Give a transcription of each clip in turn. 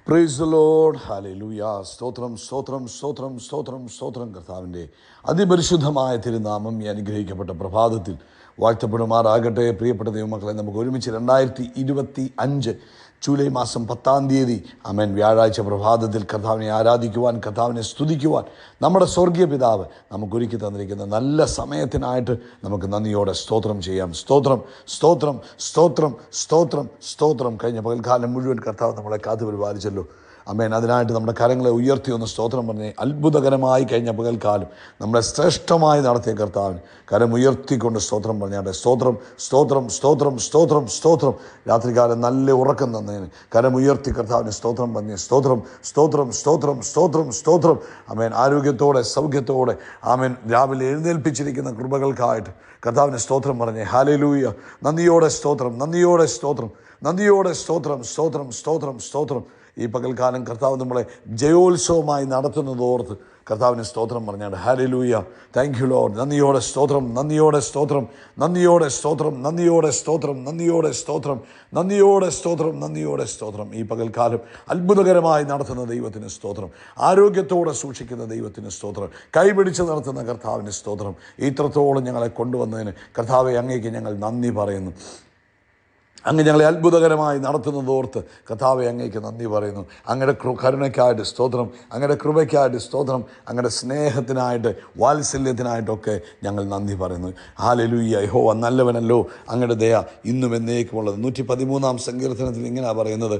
Praise the Lord. Hallelujah. സ്തോത്രം സ്തോത്രം സ്തോത്രം സ്തോത്രം സ്തോത്രം. കർത്താവിൻ്റെ അതിപരിശുദ്ധമായ തിരുനാമം ഈ അനുഗ്രഹിക്കപ്പെട്ട പ്രഭാതത്തിൽ വാഴ്ത്തപ്പെടുമാറാകട്ടെ. പ്രിയപ്പെട്ട ദൈവമക്കളെ, നമുക്ക് ഒരുമിച്ച് 2025 ജൂലൈ മാസം 10 ആമേൻ വ്യാഴാഴ്ച പ്രഭാതത്തിൽ കർത്താവിനെ ആരാധിക്കുവാൻ, കർത്താവിനെ സ്തുതിക്കുവാൻ നമ്മുടെ സ്വർഗീയ പിതാവ് നമുക്കൊരുക്കി തന്നിരിക്കുന്ന നല്ല സമയത്തിനായിട്ട് നമുക്ക് നന്ദിയോടെ സ്തോത്രം ചെയ്യാം. സ്തോത്രം സ്തോത്രം സ്തോത്രം സ്തോത്രം സ്തോത്രം. കഴിഞ്ഞ പകൽക്കാലം മുഴുവൻ കർത്താവ് നമ്മളെ കാത്തു പരിപാലിച്ചല്ലോ. ആമേൻ. അതിനായിട്ട് നമ്മുടെ കരങ്ങളെ ഉയർത്തി ഒന്ന് സ്തോത്രം പറഞ്ഞ്, അത്ഭുതകരമായി കഴിഞ്ഞ പകൽക്കാലം നമ്മളെ ശ്രേഷ്ഠമായി നടത്തിയ കർത്താവിന് കരം ഉയർത്തിക്കൊണ്ട് സ്തോത്രം പറഞ്ഞാട്ടെ. സ്തോത്രം സ്തോത്രം സ്തോത്രം സ്തോത്രം സ്തോത്രം. രാത്രികാലം നല്ല ഉറക്കം തന്നതിന് കരം ഉയർത്തി കർത്താവിന് സ്തോത്രം പറഞ്ഞ്, സ്തോത്രം സ്തോത്രം സ്തോത്രം സ്തോത്രം സ്തോത്രം. ആമേൻ. ആരോഗ്യത്തോടെ സൗഖ്യത്തോടെ ആമേൻ രാവിലെ എഴുന്നേൽപ്പിച്ചിരിക്കുന്ന കൃപകൾക്കായിട്ട് കർത്താവിന് സ്തോത്രം പറഞ്ഞ്, ഹല്ലേലൂയ. നന്ദിയോടെ സ്തോത്രം, നന്ദിയോടെ സ്തോത്രം, നന്ദിയോടെ സ്തോത്രം സ്തോത്രം സ്തോത്രം സ്തോത്രം. ഈ പകൽക്കാലം കർത്താവ് നമ്മളെ ജയോത്സവമായി നടത്തുന്നതോർത്ത് കർത്താവിന് സ്തോത്രം പറഞ്ഞാണ്. ഹല്ലേലൂയ. Thank you Lord. നന്ദിയോടെ സ്തോത്രം, നന്ദിയോടെ സ്തോത്രം, നന്ദിയോടെ സ്തോത്രം, നന്ദിയോടെ സ്തോത്രം, നന്ദിയോടെ സ്തോത്രം, നന്ദിയോടെ സ്തോത്രം, നന്ദിയോടെ സ്തോത്രം. ഈ പകൽക്കാലം അത്ഭുതകരമായി നടത്തുന്ന ദൈവത്തിന് സ്തോത്രം, ആരോഗ്യത്തോടെ സൂക്ഷിക്കുന്ന ദൈവത്തിന് സ്തോത്രം, കൈപിടിച്ച് നടത്തുന്ന കർത്താവിന് സ്തോത്രം. ഇത്രത്തോളം ഞങ്ങളെ കൊണ്ടുവന്നതിന് കർത്താവെ അങ്ങേക്ക് ഞങ്ങൾ നന്ദി പറയുന്നു. അങ്ങ് ഞങ്ങളെ അത്ഭുതകരമായി നടത്തുന്നതോർത്ത് കർത്താവെ അങ്ങേക്ക് നന്ദി പറയുന്നു. അങ്ങയുടെ കരുണയ്ക്കായിട്ട് സ്തോത്രം, അങ്ങയുടെ കൃപയ്ക്കായിട്ട് സ്തോത്രം, അങ്ങയുടെ സ്നേഹത്തിനായിട്ട് വാത്സല്യത്തിനായിട്ടൊക്കെ ഞങ്ങൾ നന്ദി പറയുന്നു. ഹല്ലേലൂയ. യഹോവ നല്ലവനല്ലോ, അങ്ങയുടെ ദയ ഇന്നും എന്നേക്കുമുള്ളത്. 113 സങ്കീർത്തനത്തിൽ ഇങ്ങനെയാണ് പറയുന്നത്,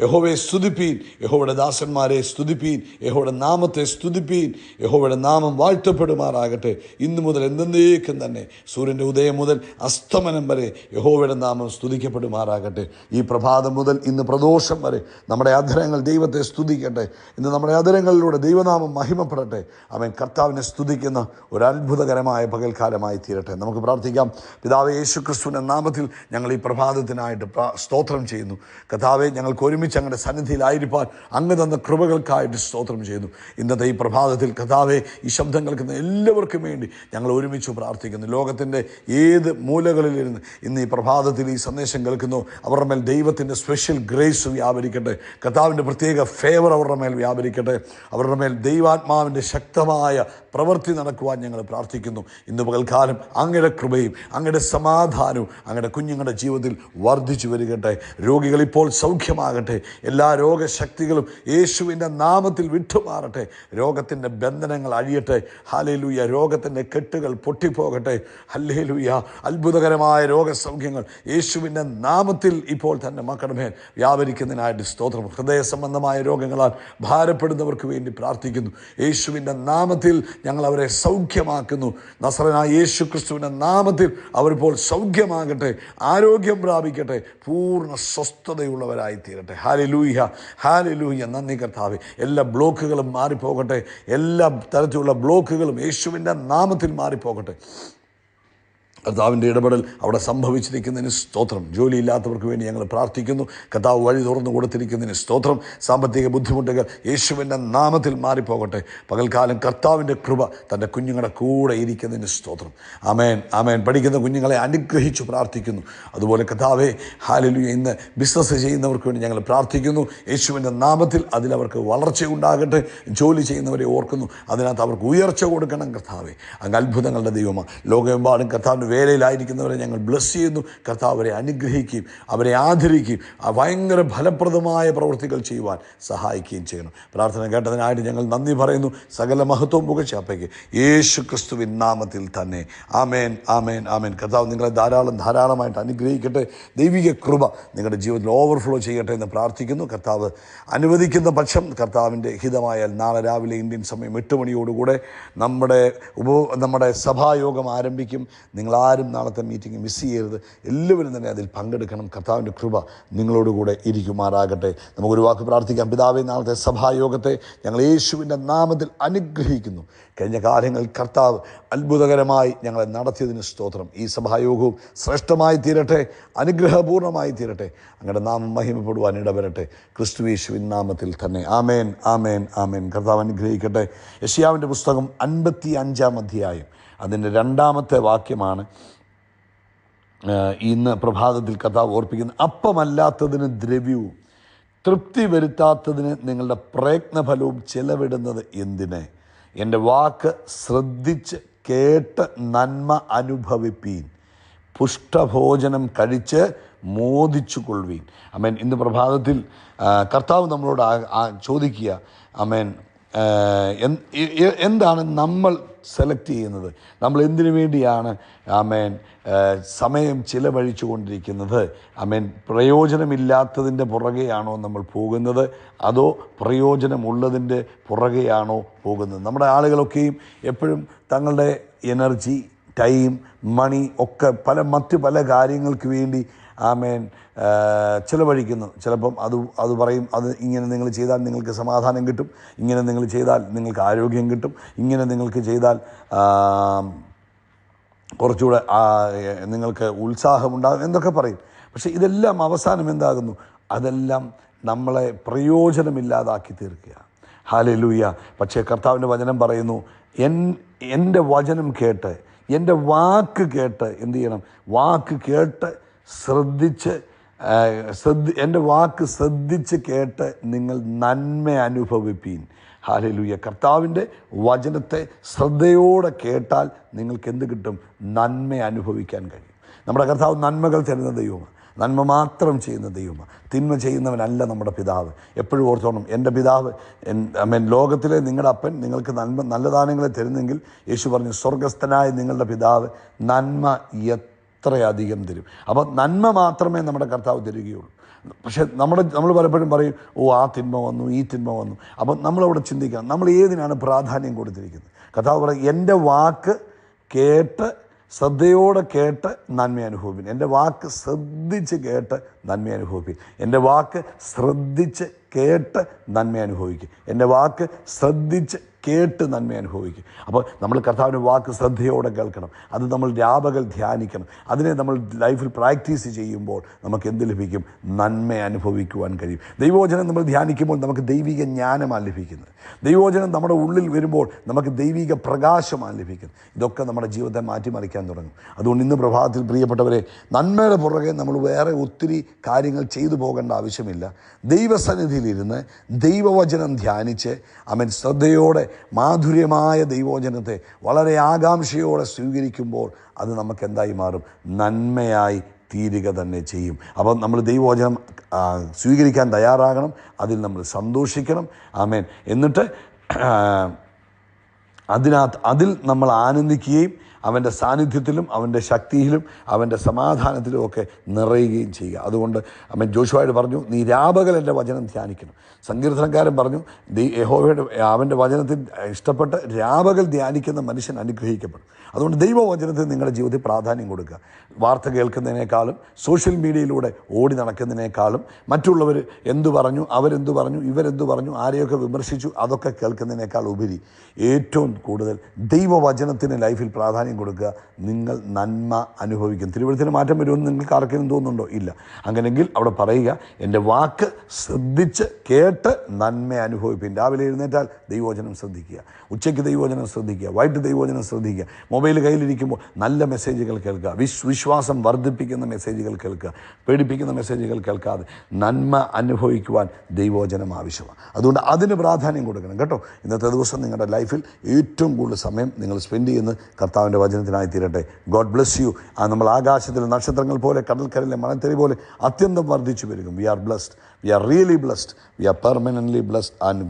യഹോവയെ സ്തുതിപ്പീൻ, യഹോവയുടെ ദാസന്മാരെ സ്തുതിപ്പീൻ, യഹോവയുടെ നാമത്തെ സ്തുതിപ്പീൻ, യഹോവയുടെ നാമം വാഴ്ത്തപ്പെടുമാറാകട്ടെ ഇന്നു മുതൽ എന്നേക്കും തന്നെ. സൂര്യൻ്റെ ഉദയം മുതൽ അസ്തമനം വരെ യഹോവയുടെ നാമം സ്തുതിക്കപ്പെടുമാറാകട്ടെ. ഈ പ്രഭാതം മുതൽ ഇന്ന് പ്രദോഷം വരെ നമ്മുടെ അധരങ്ങൾ ദൈവത്തെ സ്തുതിക്കട്ടെ. ഇന്ന് നമ്മുടെ അധരങ്ങളിലൂടെ ദൈവനാമം മഹിമപ്പെടട്ടെ. അവൻ കർത്താവിനെ സ്തുതിക്കുന്ന ഒരു അത്ഭുതകരമായ പകൽക്കാലമായി തീരട്ടെ. നമുക്ക് പ്രാർത്ഥിക്കാം. പിതാവേ, യേശുക്രിസ്തുവിൻ്റെ നാമത്തിൽ ഞങ്ങൾ ഈ പ്രഭാതത്തിനായിട്ട് സ്തോത്രം ചെയ്യുന്നു. കർത്താവെ, ഞങ്ങൾക്ക് ഒരുമിച്ച് അങ്ങയുടെ സന്നിധിയിലായിരിക്കാൻ അങ്ങ് തന്ന കൃപകൾക്കായിട്ട് സ്തോത്രം ചെയ്യുന്നു. ഇന്നത്തെ ഈ പ്രഭാതത്തിൽ കർത്താവെ, ഈ ശബ്ദം കേൾക്കുന്ന എല്ലാവർക്കും വേണ്ടി ഞങ്ങൾ ഒരുമിച്ച് പ്രാർത്ഥിക്കുന്നു. ലോകത്തിൻ്റെ ഏത് മൂലകളിലിരുന്ന് ഇന്ന് ഈ പ്രഭാതത്തിൽ ഈ സന്ദേശം കേൾക്കുന്നു, അവരുടെ മേൽ ദൈവത്തിൻ്റെ സ്പെഷ്യൽ ഗ്രേസ് വ്യാപരിക്കട്ടെ. കർത്താവിൻ്റെ പ്രത്യേക ഫേവർ അവരുടെ മേൽ വ്യാപരിക്കട്ടെ. അവരുടെ മേൽ ദൈവാത്മാവിൻ്റെ ശക്തമായ പ്രവൃത്തി നടക്കുവാൻ ഞങ്ങൾ പ്രാർത്ഥിക്കുന്നു. ഇന്ന് പകൽക്കാലം അങ്ങയുടെ കൃപയും അങ്ങയുടെ സമാധാനവും അങ്ങയുടെ കുഞ്ഞുങ്ങളുടെ ജീവിതത്തിൽ വർദ്ധിച്ചു വരികട്ടെ. രോഗികൾ ഇപ്പോൾ സൗഖ്യമാകട്ടെ. എല്ലാ രോഗശക്തികളും യേശുവിൻ്റെ നാമത്തിൽ വിട്ടുമാറട്ടെ. രോഗത്തിൻ്റെ ബന്ധനങ്ങൾ അഴിയട്ടെ. ഹല്ലേലൂയ. രോഗത്തിൻ്റെ കെട്ടുകൾ പൊട്ടിപ്പോകട്ടെ. ഹല്ലേലൂയ. അത്ഭുതകരമായ രോഗസൗഖ്യങ്ങൾ യേശുവിൻ്റെ നാമത്തിൽ ഇപ്പോൾ തന്നെ മക്കളുടെ മേൽ വ്യാപരിക്കുന്നതിനായിട്ട് സ്തോത്രം. ഹൃദയ സംബന്ധമായ രോഗങ്ങളാൽ ഭാരപ്പെടുന്നവർക്ക് വേണ്ടി പ്രാർത്ഥിക്കുന്നു. യേശുവിൻ്റെ നാമത്തിൽ ഞങ്ങൾ അവരെ സൗഖ്യമാക്കുന്നു. നസറനായ യേശു ക്രിസ്തുവിൻ്റെ നാമത്തിൽ അവരിപ്പോൾ സൗഖ്യമാകട്ടെ, ആരോഗ്യം പ്രാപിക്കട്ടെ, പൂർണ്ണ സ്വസ്ഥതയുള്ളവരായി തീരട്ടെ. ഹല്ലേലൂയ. ഹല്ലേലൂയ. നന്ദി കർത്താവേ. എല്ലാ ബ്ലോക്കുകളും മാറിപ്പോകട്ടെ. എല്ലാ തരത്തിലുള്ള ബ്ലോക്കുകളും യേശുവിൻ്റെ നാമത്തിൽ മാറിപ്പോകട്ടെ. കർത്താവിൻ്റെ ഇടപെടൽ അവിടെ സംഭവിച്ചിരിക്കുന്നതിന് സ്തോത്രം. ജോലിയില്ലാത്തവർക്ക് വേണ്ടി ഞങ്ങൾ പ്രാർത്ഥിക്കുന്നു. കർത്താവ് വഴി തുറന്നു കൊടുത്തിരിക്കുന്നതിന് സ്തോത്രം. സാമ്പത്തിക ബുദ്ധിമുട്ടുകൾ യേശുവിൻ്റെ നാമത്തിൽ മാറിപ്പോകട്ടെ. പകൽക്കാലം കർത്താവിൻ്റെ കൃപ തൻ്റെ കുഞ്ഞുങ്ങളുടെ കൂടെ ഇരിക്കുന്നതിന് സ്തോത്രം. ആമേൻ, ആമേൻ. പഠിക്കുന്ന കുഞ്ഞുങ്ങളെ അനുഗ്രഹിച്ചു പ്രാർത്ഥിക്കുന്നു. അതുപോലെ കർത്താവേ, ഹല്ലേലൂയ, ഇന്ന് ബിസിനസ് ചെയ്യുന്നവർക്ക് വേണ്ടി ഞങ്ങൾ പ്രാർത്ഥിക്കുന്നു. യേശുവിൻ്റെ നാമത്തിൽ അതിലവർക്ക് വളർച്ചയുണ്ടാകട്ടെ. ജോലി ചെയ്യുന്നവരെ ഓർക്കുന്നു, അതിനകത്ത് അവർക്ക് ഉയർച്ച കൊടുക്കണം. കർത്താവേ, അങ്ങ് അത്ഭുതങ്ങളുടെ ദൈവമാണ്. ലോകമെമ്പാടും കർത്താവിൻ്റെ വേലയിലായിരിക്കുന്നവരെ ഞങ്ങൾ ബ്ലസ് ചെയ്യുന്നു. കർത്താവ് അവരെ അനുഗ്രഹിക്കുകയും അവരെ ആദരിക്കുകയും ഭയങ്കര ഫലപ്രദമായ പ്രവൃത്തികൾ ചെയ്യുവാൻ സഹായിക്കുകയും ചെയ്യണം. പ്രാർത്ഥന കേട്ടതിനായിട്ട് ഞങ്ങൾ നന്ദി പറയുന്നു. സകല മഹത്വവും പുകഴ്ചയ്ക്ക് യേശു ക്രിസ്തുവിൻ നാമത്തിൽ തന്നെ. ആമേൻ, ആമേൻ, ആമേൻ. കർത്താവ് നിങ്ങളെ ധാരാളമായിട്ട് അനുഗ്രഹിക്കട്ടെ. ദൈവിക കൃപ നിങ്ങളുടെ ജീവിതത്തിൽ ഓവർഫ്ലോ ചെയ്യട്ടെ എന്ന് പ്രാർത്ഥിക്കുന്നു. കർത്താവ് അനുവദിക്കുന്ന പക്ഷം, കർത്താവിൻ്റെ ഹിതമായാൽ നാളെ രാവിലെ ഇന്ത്യൻ സമയം 8 മണിയോടുകൂടെ നമ്മുടെ സഭായോഗം ആരംഭിക്കും. നിങ്ങളാരും നാളത്തെ മീറ്റിംഗ് മിസ് ചെയ്യരുത്. എല്ലാവരും തന്നെ അതിൽ പങ്കെടുക്കണം. കർത്താവിൻ്റെ കൃപ നിങ്ങളോടുകൂടെ ഇരിക്കുമാറാകട്ടെ. നമുക്കൊരു വാക്ക് പ്രാർത്ഥിക്കാം. പിതാവേ, നാളത്തെ സഭായോഗത്തെ ഞങ്ങൾ യേശുവിൻ്റെ നാമത്തിൽ അനുഗ്രഹിക്കുന്നു. കഴിഞ്ഞ കാലങ്ങളിൽ കർത്താവ് അത്ഭുതകരമായി ഞങ്ങളെ നടത്തിയതിന് സ്തോത്രം. ഈ സഭായോഗവും ശ്രേഷ്ഠമായി തീരട്ടെ, അനുഗ്രഹപൂർണ്ണമായി തീരട്ടെ. അങ്ങയുടെ നാമം മഹിമപ്പെടുവാൻ ഇടവരട്ടെ. ക്രിസ്തു യേശുവിൻ നാമത്തിൽ തന്നെ. ആമേൻ, ആമേൻ, ആമേൻ. കർത്താവ് അനുഗ്രഹിക്കട്ടെ. യെശയ്യാവിൻ്റെ പുസ്തകം 55 അധ്യായം അതിൻ്റെ 2-ാമത്തെ വാക്യമാണ് ഇന്ന് പ്രഭാതത്തിൽ കർത്താവ് ഓർപ്പിക്കുന്നത്. അപ്പമല്ലാത്തതിന് ദ്രവ്യവും തൃപ്തി വരുത്താത്തതിന് നിങ്ങളുടെ പ്രയത്നഫലവും ചെലവിടുന്നത് എന്തിന്? എൻ്റെ വാക്ക് ശ്രദ്ധിച്ച് കേട്ട് നന്മ അനുഭവിപ്പീൻ, പുഷ്ടഭോജനം കഴിച്ച് മോദിച്ചു കൊള്ളുവീൻ. ആമേൻ. ഇന്ന് പ്രഭാതത്തിൽ കർത്താവ് നമ്മളോട് ചോദിക്കുക, ആമേൻ, എന്താണ് നമ്മൾ സെലക്ട് ചെയ്യുന്നത്? നമ്മൾ എന്തിനു വേണ്ടിയാണ് ആമേൻ സമയം ചിലവഴിച്ചു കൊണ്ടിരിക്കുന്നത്? ആമേൻ. പ്രയോജനമില്ലാത്തതിൻ്റെ പുറകെയാണോ നമ്മൾ പോകുന്നത്, അതോ പ്രയോജനമുള്ളതിൻ്റെ പുറകെയാണോ പോകുന്നത്? നമ്മുടെ ആളുകളൊക്കെയും എപ്പോഴും തങ്ങളുടെ എനർജി, ടൈം, മണി ഒക്കെ മറ്റ് പല കാര്യങ്ങൾക്ക് വേണ്ടി ആമേൻ ചിലവഴിക്കുന്നു. ചിലപ്പം അത് പറയും, അത് ഇങ്ങനെ നിങ്ങൾ ചെയ്താൽ നിങ്ങൾക്ക് സമാധാനം കിട്ടും, ഇങ്ങനെ നിങ്ങൾ ചെയ്താൽ നിങ്ങൾക്ക് ആരോഗ്യം കിട്ടും, ഇങ്ങനെ നിങ്ങൾക്ക് ചെയ്താൽ കുറച്ചുകൂടെ നിങ്ങൾക്ക് ഉത്സാഹമുണ്ടാകും എന്നൊക്കെ പറയും. പക്ഷേ ഇതെല്ലാം അവസാനം എന്താകുന്നു? അതെല്ലാം നമ്മളെ പ്രയോജനമില്ലാതാക്കി തീർക്കുക. ഹല്ലേലൂയ. പക്ഷേ കർത്താവിൻ്റെ വചനം പറയുന്നു, എൻ്റെ വചനം കേട്ട്, എൻ്റെ വാക്ക് കേട്ട് എന്ത് ചെയ്യണം? വാക്ക് കേട്ട് എൻ്റെ വാക്ക് ശ്രദ്ധിച്ച് കേട്ട് നിങ്ങൾ നന്മ അനുഭവിപ്പീൻ. ഹല്ലേലൂയ. കർത്താവിൻ്റെ വചനത്തെ ശ്രദ്ധയോടെ കേട്ടാൽ നിങ്ങൾക്ക് എന്ത് കിട്ടും? നന്മ അനുഭവിക്കാൻ കഴിയും. നമ്മുടെ കർത്താവ് നന്മകൾ തരുന്ന ദൈവമാണ്, നന്മ മാത്രം ചെയ്യുന്ന ദൈവമാണ്. തിന്മ ചെയ്യുന്നവനല്ല നമ്മുടെ പിതാവ്. എപ്പോഴും ഓർത്തോണം, എൻ്റെ പിതാവ് ലോകത്തിലെ നിങ്ങളുടെ അപ്പൻ നിങ്ങൾക്ക് നല്ല ദാനങ്ങളെ തരുന്നെങ്കിൽ യേശു പറഞ്ഞു, സ്വർഗസ്ഥനായ നിങ്ങളുടെ പിതാവ് നന്മ എത്രയധികം തരും. അപ്പോൾ നന്മ മാത്രമേ നമ്മുടെ കർത്താവ് തരികയുള്ളൂ. പക്ഷേ നമ്മൾ പലപ്പോഴും പറയും, ആ തിന്മ വന്നു, ഈ തിന്മ വന്നു. അപ്പം നമ്മളവിടെ ചിന്തിക്കണം, നമ്മൾ ഏതിനാണ് പ്രാധാന്യം കൊടുത്തിരിക്കുന്നത്? കർത്താവ് പറയും, എൻ്റെ വാക്ക് കേട്ട് ശ്രദ്ധയോടെ കേട്ട് നന്മ അനുഭവിപ്പിൻ. എൻ്റെ വാക്ക് ശ്രദ്ധിച്ച് കേട്ട് നന്മ അനുഭവിപ്പിൻ. എൻ്റെ വാക്ക് ശ്രദ്ധിച്ച് കേട്ട് നന്മ അനുഭവിക്കും. എൻ്റെ വാക്ക് ശ്രദ്ധിച്ച് കേട്ട് നന്മ അനുഭവിക്കും. അപ്പോൾ നമ്മൾ കർത്താവിൻ്റെ വാക്ക് ശ്രദ്ധയോടെ കേൾക്കണം. അത് നമ്മൾ രാപകൽ ധ്യാനിക്കണം. അതിനെ നമ്മൾ ലൈഫിൽ പ്രാക്ടീസ് ചെയ്യുമ്പോൾ നമുക്ക് എന്ത് ലഭിക്കും? നന്മ അനുഭവിക്കുവാൻ കഴിയും. ദൈവവചനം നമ്മൾ ധ്യാനിക്കുമ്പോൾ നമുക്ക് ദൈവിക ജ്ഞാനമാണ് ലഭിക്കുന്നത്. ദൈവവചനം നമ്മുടെ ഉള്ളിൽ വരുമ്പോൾ നമുക്ക് ദൈവിക പ്രകാശമാണ് ലഭിക്കുന്നത്. ഇതൊക്കെ നമ്മുടെ ജീവിതത്തെ മാറ്റിമറിക്കാൻ തുടങ്ങും. അതുകൊണ്ട് ഇന്ന് പ്രഭാതത്തിൽ പ്രിയപ്പെട്ടവരെ, നന്മയുടെ പുറകെ നമ്മൾ വേറെ ഒത്തിരി കാര്യങ്ങൾ ചെയ്തു പോകേണ്ട ആവശ്യമില്ല. ദൈവസന്നിധിയിലിരുന്ന് ദൈവവചനം ധ്യാനിച്ച് ശ്രദ്ധയോടെ മാധുര്യമായ ദൈവവചനത്തെ വളരെ ആകാംക്ഷയോടെ സ്വീകരിക്കുമ്പോൾ അത് നമുക്ക് എന്തായി മാറും? നന്മയായി തീരുക തന്നെ ചെയ്യും. അപ്പം നമ്മൾ ദൈവവചനം സ്വീകരിക്കാൻ തയ്യാറാകണം, അതിൽ നമ്മൾ സന്തോഷിക്കണം. ആമേൻ. എന്നിട്ട് അതിൽ നമ്മൾ ആനന്ദിക്കുകയും അവൻ്റെ സാന്നിധ്യത്തിലും അവൻ്റെ ശക്തിയിലും അവൻ്റെ സമാധാനത്തിലും ഒക്കെ നിറയുകയും ചെയ്യുക. അതുകൊണ്ട് ജോഷുവയോട് പറഞ്ഞു, നീ രാപകൽ എൻ്റെ വചനം ധ്യാനിക്കണം. സങ്കീർത്തനക്കാരൻ പറഞ്ഞു, അവൻ്റെ വചനത്തിൽ ഇഷ്ടപ്പെട്ട് രാപകൽ ധ്യാനിക്കുന്ന മനുഷ്യൻ അനുഗ്രഹിക്കപ്പെടും. അതുകൊണ്ട് ദൈവവചനത്തിന് നിങ്ങളുടെ ജീവിതത്തിൽ പ്രാധാന്യം കൊടുക്കുക. വാർത്ത കേൾക്കുന്നതിനേക്കാളും സോഷ്യൽ മീഡിയയിലൂടെ ഓടി നടക്കുന്നതിനേക്കാളും മറ്റുള്ളവർ എന്തു പറഞ്ഞു, അവരെന്തു പറഞ്ഞു, ഇവരെന്തു പറഞ്ഞു, ആരെയൊക്കെ വിമർശിച്ചു, അതൊക്കെ കേൾക്കുന്നതിനേക്കാൾ ഉപരി ഏറ്റവും കൂടുതൽ ദൈവവചനത്തിന് ലൈഫിൽ പ്രാധാന്യം കൊടുക്കുക. നിങ്ങൾ നന്മ അനുഭവിക്കും. തിരുവഴുത്തിന് മാറ്റം വരുമെന്ന് നിങ്ങൾക്ക് ആർക്കെങ്കിലും തോന്നുന്നുണ്ടോ? ഇല്ല. അങ്ങനെങ്കിൽ അവിടെ പറയുക, എൻ്റെ വാക്ക് ശ്രദ്ധിച്ച് കേട്ട് നന്മ അനുഭവിപ്പിൻ. രാവിലെ എഴുന്നേറ്റാൽ ദൈവവചനം ശ്രദ്ധിക്കുക, ഉച്ചയ്ക്ക് ദൈവവചനം ശ്രദ്ധിക്കുക, വൈകിട്ട് ദൈവവചനം ശ്രദ്ധിക്കുക. മൊബൈൽ കയ്യിലിരിക്കുമ്പോൾ നല്ല മെസ്സേജുകൾ കേൾക്കുക, വിശ്വാസം വർദ്ധിപ്പിക്കുന്ന മെസ്സേജുകൾ കേൾക്കുക, പേടിപ്പിക്കുന്ന മെസ്സേജുകൾ കേൾക്കാതെ നന്മ അനുഭവിക്കുവാൻ ദൈവവചനം ആവശ്യമാണ്. അതുകൊണ്ട് അതിന് പ്രാധാന്യം കൊടുക്കണം കേട്ടോ. ഇന്നത്തെ ദിവസം നിങ്ങളുടെ ലൈഫിൽ ഏറ്റവും കൂടുതൽ സമയം നിങ്ങൾ സ്പെൻഡ് ചെയ്യുന്നത് കർത്താവിൻ്റെ വചനത്തിനായി തീരട്ടെ. God bless you. നമ്മൾ ആകാശത്തിലെ നക്ഷത്രങ്ങൾ പോലെ കടൽക്കരയിലെ മണൽത്തരി പോലെ അത്യന്തം വർദ്ധിച്ചു വരികയും we are blessed, we are really blessed, we are permanently blessed and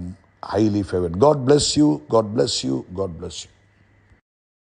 highly favored. God bless you. God bless you. God bless you.